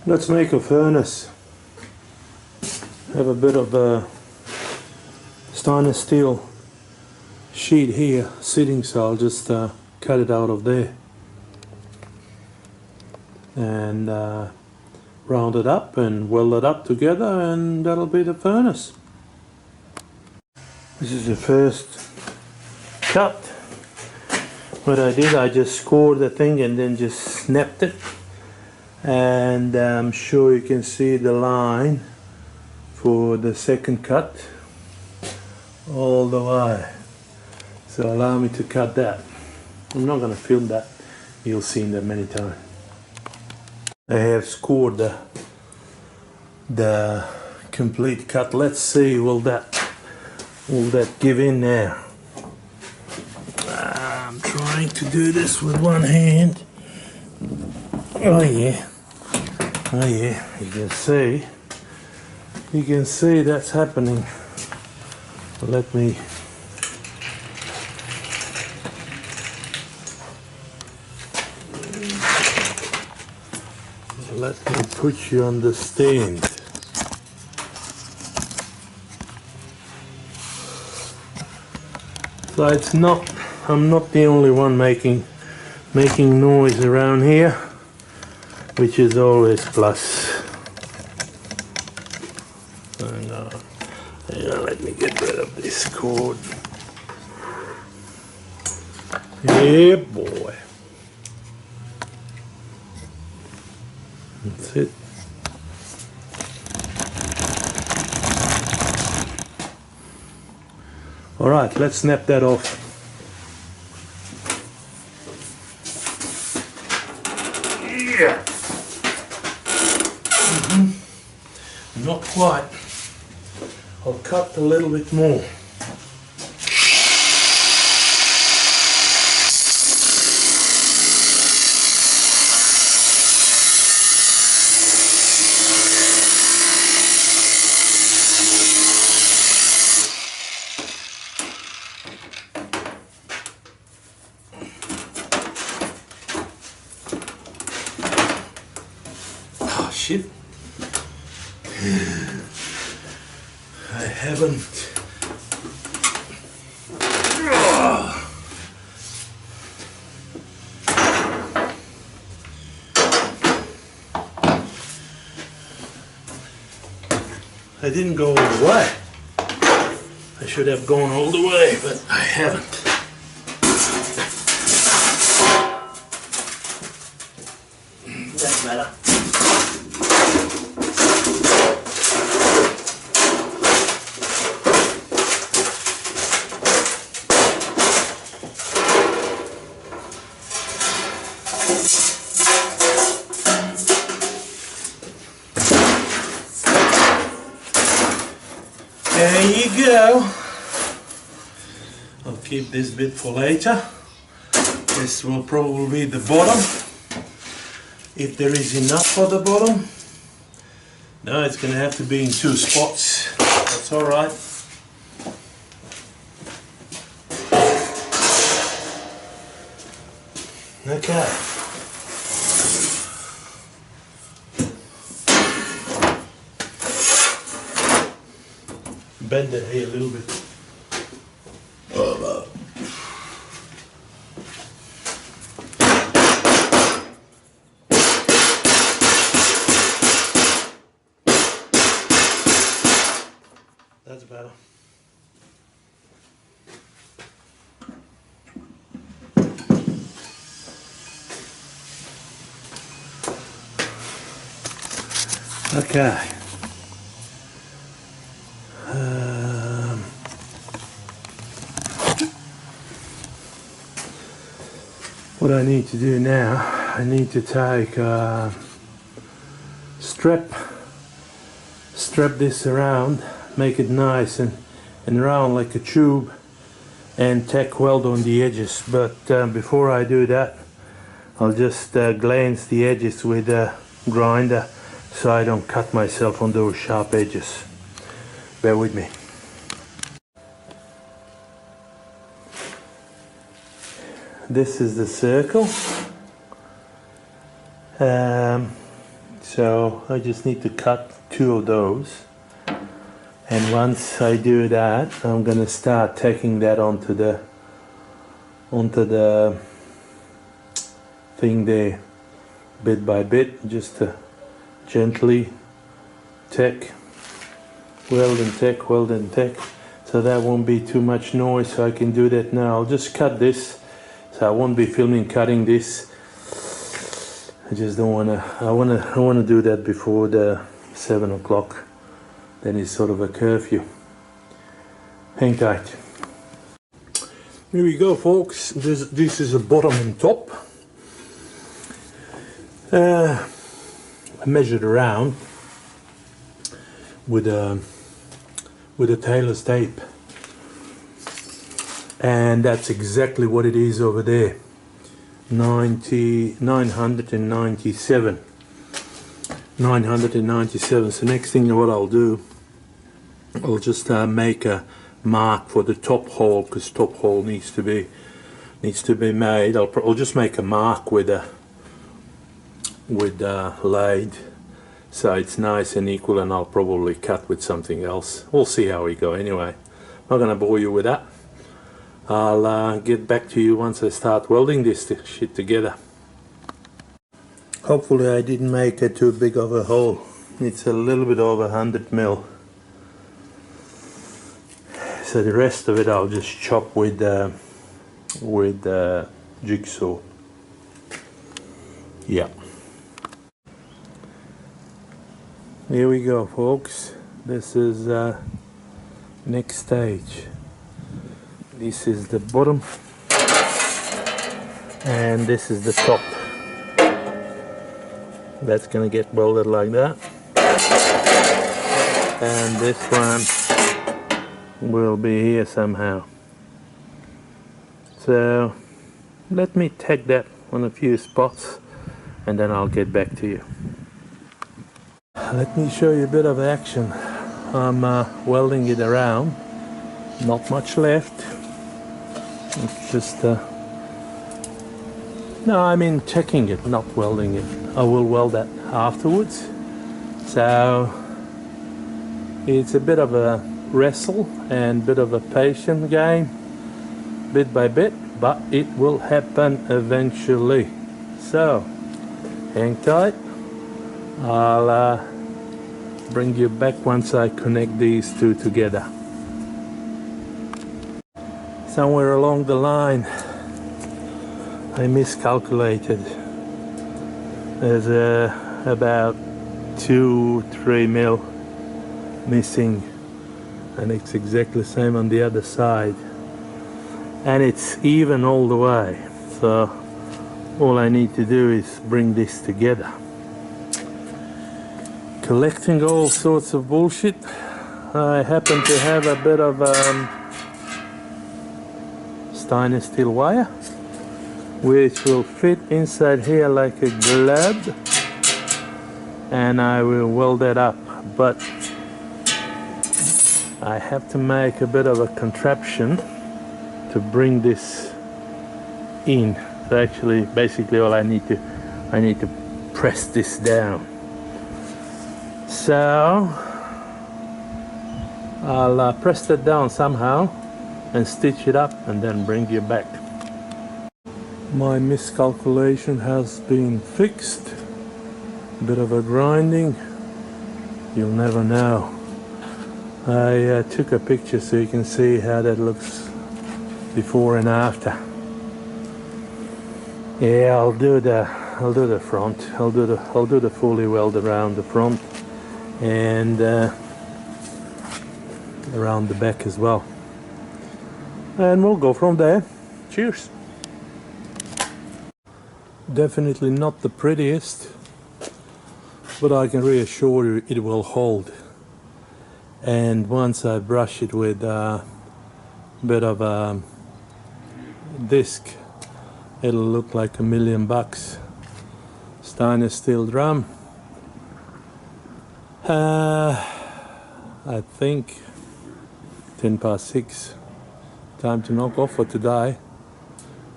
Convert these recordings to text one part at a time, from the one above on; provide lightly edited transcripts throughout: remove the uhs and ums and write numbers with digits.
Let's make a furnace. Have a bit of a stainless steel sheet here sitting, so I'll just cut it out of there and round it up and weld it up together, and that'll be the furnace. This is the first cut. What I did, I just scored the thing and then just snapped it, and I'm sure you can see the line for the second cut all the way. So allow me to cut that. I'm not going to film that, you'll see that many times. I have scored the complete cut. Let's see, will that give in now? I'm trying to do this with one hand. Oh yeah, you can see that's happening. Let me put you on the stand. So it's not, I'm not the only one making noise around here, which is always plus. And let me get rid of this cord. Yeah, boy. That's it. All right, let's snap that off. Yeah. Not quite. I'll cut a little bit more. Oh shit. I haven't. I didn't go all the way. I should have gone all the way, but I haven't. Doesn't matter. There you go. I'll keep this bit for later. This will probably be the bottom, if there is enough for the bottom. No, it's going to have to be in 2 spots. That's alright. Okay. Bend it here a little bit. That's better. Okay. What I need to do now, I need to take strap this around, make it nice and round like a tube, and tack weld on the edges. But before I do that, I'll just glance the edges with a grinder so I don't cut myself on those sharp edges. Bear with me. This is the circle. So I just need to cut 2 of those, and once I do that, I'm gonna start taking that onto the thing there, bit by bit, just to gently tack, weld and tack, weld and tack, so that won't be too much noise. So I can do that now. I'll just cut this, so I won't be filming cutting this. I just don't wanna. I wanna do that before the 7 o'clock. Then it's sort of a curfew. Hang tight. Here we go, folks. This is the bottom and top. I measured around with a tailor's tape, and that's exactly what it is over there. 997. 997. So next thing what I'll do, I'll just make a mark for the top hole, because top hole needs to be made. I'll just make a mark with a lathe, so it's nice and equal, and I'll probably cut with something else. We'll see how we go anyway. Not gonna bore you with that. I'll get back to you once I start welding this shit together. Hopefully I didn't make it too big of a hole. It's a little bit over 100 mil. So the rest of it I'll just chop with jigsaw. Yeah. Here we go, folks. This is next stage. This is the bottom, and this is the top. That's gonna get welded like that, and this one will be here somehow. So let me tack that on a few spots, and then I'll get back to you. Let me show you a bit of action. I'm welding it around. Not much left. It's just no, I mean checking it, not welding it. I will weld that afterwards. So it's a bit of a wrestle and bit of a patient game, bit by bit, but it will happen eventually. So hang tight. I'll bring you back once I connect these two together. Somewhere along the line I miscalculated. There's about 2-3 mil missing, and it's exactly the same on the other side, and it's even all the way. So all I need to do is bring this together. Collecting all sorts of bullshit. I happen to have a bit of stainless steel wire, which will fit inside here like a glove, and I will weld that up. But I have to make a bit of a contraption to bring this in. So actually, basically, all I need to press this down. So I'll press that down somehow and stitch it up, and then bring you back. My miscalculation has been fixed. A bit of a grinding, you'll never know. I took a picture so you can see how that looks before and after. Yeah, I'll do the front. I'll do the fully weld around the front and around the back as well. And we'll go from there. Cheers. Definitely not the prettiest, but I can reassure you it will hold. And once I brush it with a bit of a disc, it'll look like $1 million. Stainless steel drum. I think 6:10. Time to knock off for today.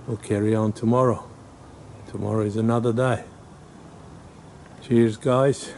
We'll carry on tomorrow. Tomorrow is another day. Cheers guys.